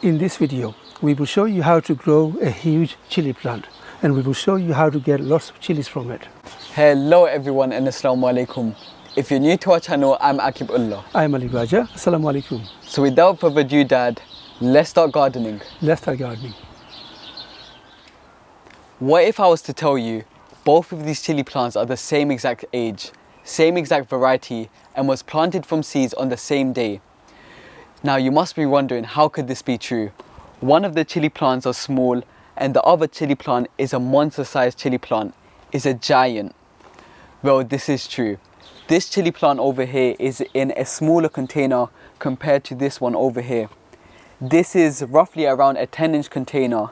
In this video, we will show you how to grow a huge chili plant, and we will show you how to get lots of chilies from it. Hello everyone and Assalamu alaikum. If you're new to our channel, I'm Akibullah. I'm Ali Raja. Assalamu alaikum. So without further ado, Dad, let's start gardening. Let's start gardening. What if I was to tell you both of these chili plants are the same exact age, same exact variety, and was planted from seeds on the same day? Now you must be wondering, how could this be true? One of the chili plants are small and the other chili plant is a monster-sized chili plant. It's a giant. Well, this is true. This chili plant over here is in a smaller container compared to this one over here. This is roughly around a 10-inch container,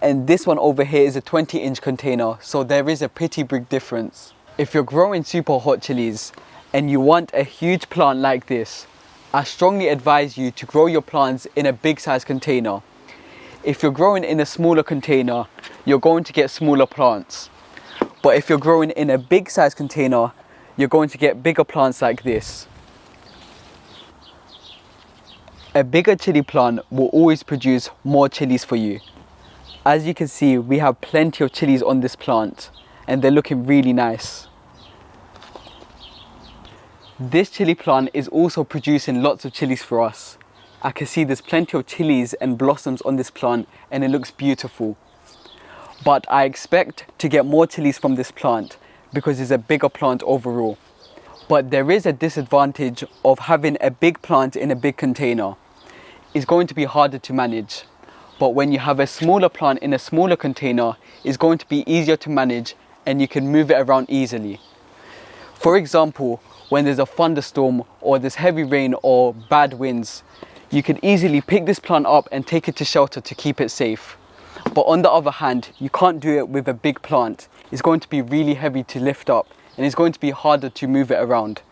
and this one over here is a 20-inch container, so there is a pretty big difference. If you're growing super hot chilies and you want a huge plant like this, I strongly advise you to grow your plants in a big size container. If you're growing in a smaller container, you're going to get smaller plants. But if you're growing in a big size container, you're going to get bigger plants like this. A bigger chili plant will always produce more chilies for you. As you can see, we have plenty of chilies on this plant and they're looking really nice. This chili plant is also producing lots of chilies for us. I can see there's plenty of chilies and blossoms on this plant and it looks beautiful. But I expect to get more chilies from this plant because it's a bigger plant overall. But there is a disadvantage of having a big plant in a big container. It's going to be harder to manage. But when you have a smaller plant in a smaller container, it's going to be easier to manage and you can move it around easily. For example, when there's a thunderstorm or there's heavy rain or bad winds, you can easily pick this plant up and take it to shelter to keep it safe. But on the other hand, you can't do it with a big plant. It's going to be really heavy to lift up and it's going to be harder to move it around.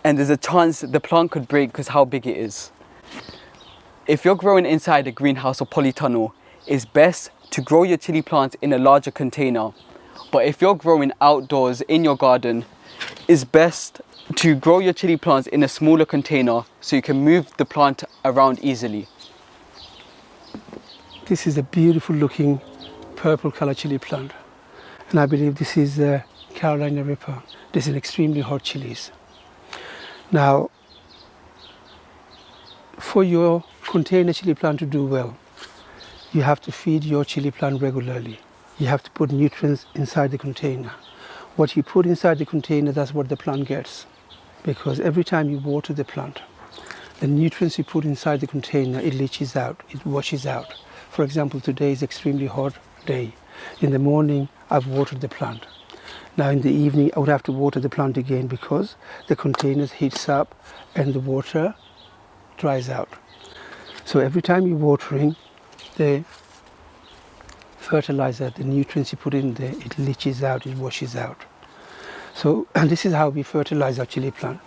And there's a chance the plant could break because how big it is. If you're growing inside a greenhouse or polytunnel, it's best to grow your chili plants in a larger container. But if you're growing outdoors in your garden, it's best to grow your chili plants in a smaller container so you can move the plant around easily. This is a beautiful looking purple color chili plant, and I believe this is Carolina Reaper. This is extremely hot chilies. Now, for your container chili plant to do well, you have to feed your chili plant regularly. You have to put nutrients inside the container. What you put inside the container, that's what the plant gets. Because every time you water the plant, the nutrients you put inside the container, it leaches out, it washes out. For example, today is extremely hot day. In the morning, I've watered the plant. Now in the evening, I would have to water the plant again because the container heats up and the water dries out. So every time you're watering, the fertilizer, the nutrients you put in there, it leaches out, it washes out. So, and this is how we fertilize our chili plant.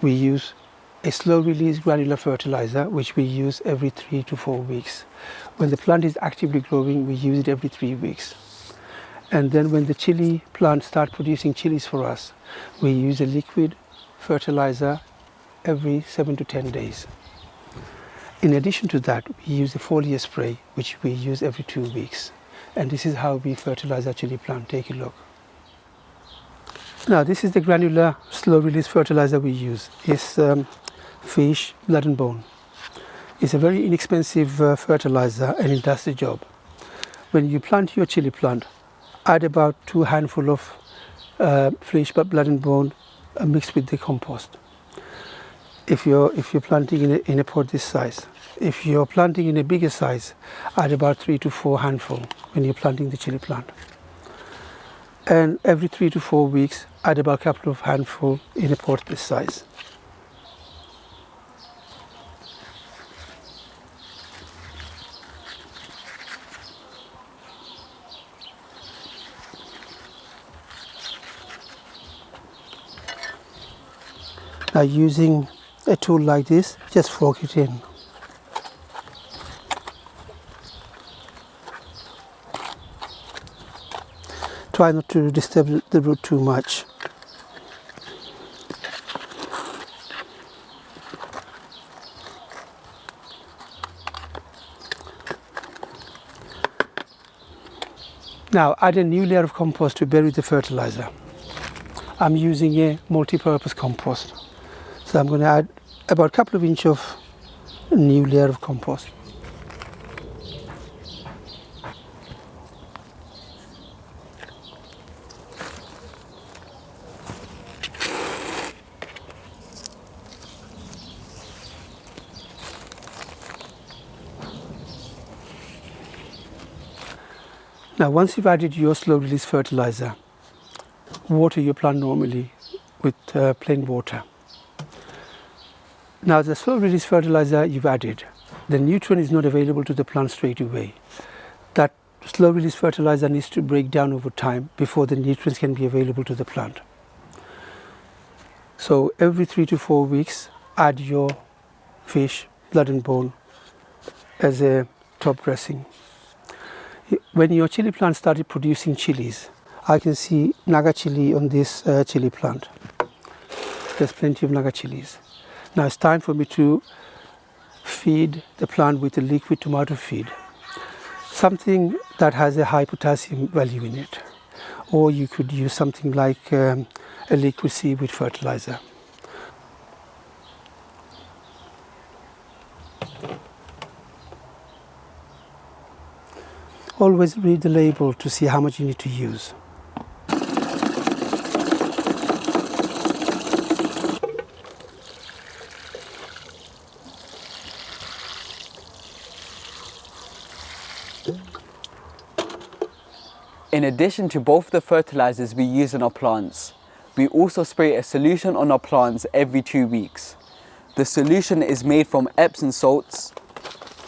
We use a slow release granular fertilizer, which we use every 3 to 4 weeks. When the plant is actively growing, we use it every 3 weeks. And then when the chili plant starts producing chilies for us, we use a liquid fertilizer every 7 to 10 days. In addition to that, we use a foliar spray, which we use every 2 weeks. And this is how we fertilize our chili plant. Take a look. Now, this is the granular slow-release fertilizer we use. It's fish, blood and bone. It's a very inexpensive fertilizer and it does the job. When you plant your chili plant, add about 2 handfuls of fish, blood and bone mixed with the compost. If you're planting in a pot this size. If you're planting in a bigger size, add about 3 to 4 handfuls when you're planting the chili plant. And every 3 to 4 weeks, add about a couple of handfuls in a pot this size. Now using a tool like this, just fork it in. Try not to disturb the root too much. Now add a new layer of compost to bury the fertilizer. I'm using a multi-purpose compost. So I'm going to add about a couple of inches of new layer of compost. Now once you've added your slow release fertilizer, water your plant normally with plain water. Now the slow release fertilizer you've added, the nutrient is not available to the plant straight away. That slow release fertilizer needs to break down over time before the nutrients can be available to the plant. So every 3 to 4 weeks add your fish, blood and bone as a top dressing. When your chili plant started producing chilies, I can see naga chili on this chili plant. There's plenty of naga chilies. Now it's time for me to feed the plant with a liquid tomato feed, something that has a high potassium value in it. Or you could use something like a liquid seaweed fertilizer. Always read the label to see how much you need to use. In addition to both the fertilizers we use on our plants, we also spray a solution on our plants every 2 weeks. The solution is made from Epsom salts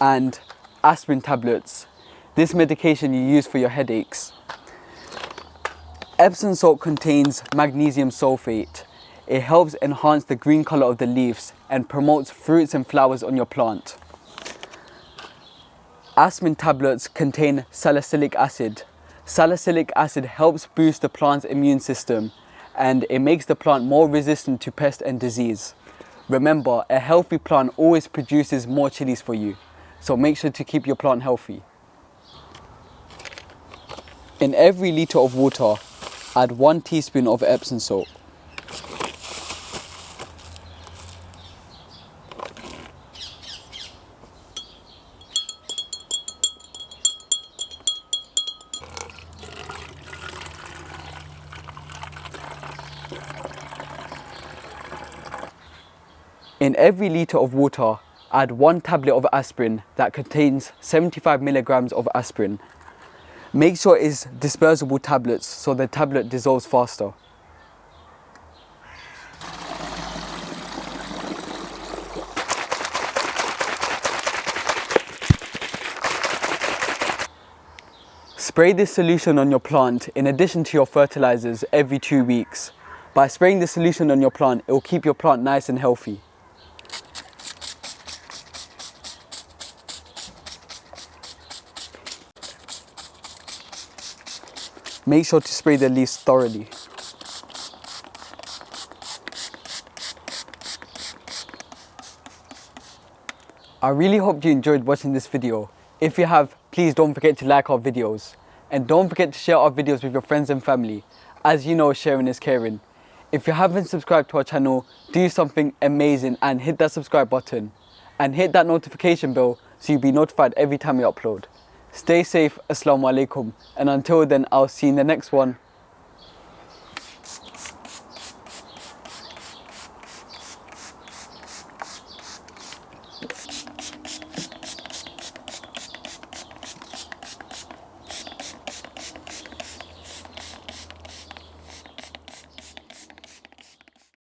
and aspirin tablets. This medication you use for your headaches. Epsom salt contains magnesium sulfate. It helps enhance the green color of the leaves and promotes fruits and flowers on your plant. Aspirin tablets contain salicylic acid. Salicylic acid helps boost the plant's immune system and it makes the plant more resistant to pest and disease. Remember, a healthy plant always produces more chilies for you, so make sure to keep your plant healthy. In every litre of water, add 1 teaspoon of Epsom salt. In every litre of water, add 1 tablet of aspirin that contains 75 milligrams of aspirin. Make sure it's dispersible tablets so the tablet dissolves faster. Spray this solution on your plant in addition to your fertilizers every 2 weeks. By spraying the solution on your plant, it will keep your plant nice and healthy. Make sure to spray the leaves thoroughly. I really hope you enjoyed watching this video. If you have, please don't forget to like our videos. And don't forget to share our videos with your friends and family. As you know, sharing is caring. If you haven't subscribed to our channel, do something amazing and hit that subscribe button. And hit that notification bell so you'll be notified every time we upload. Stay safe, Assalamu alaikum, and until then I'll see you in the next one.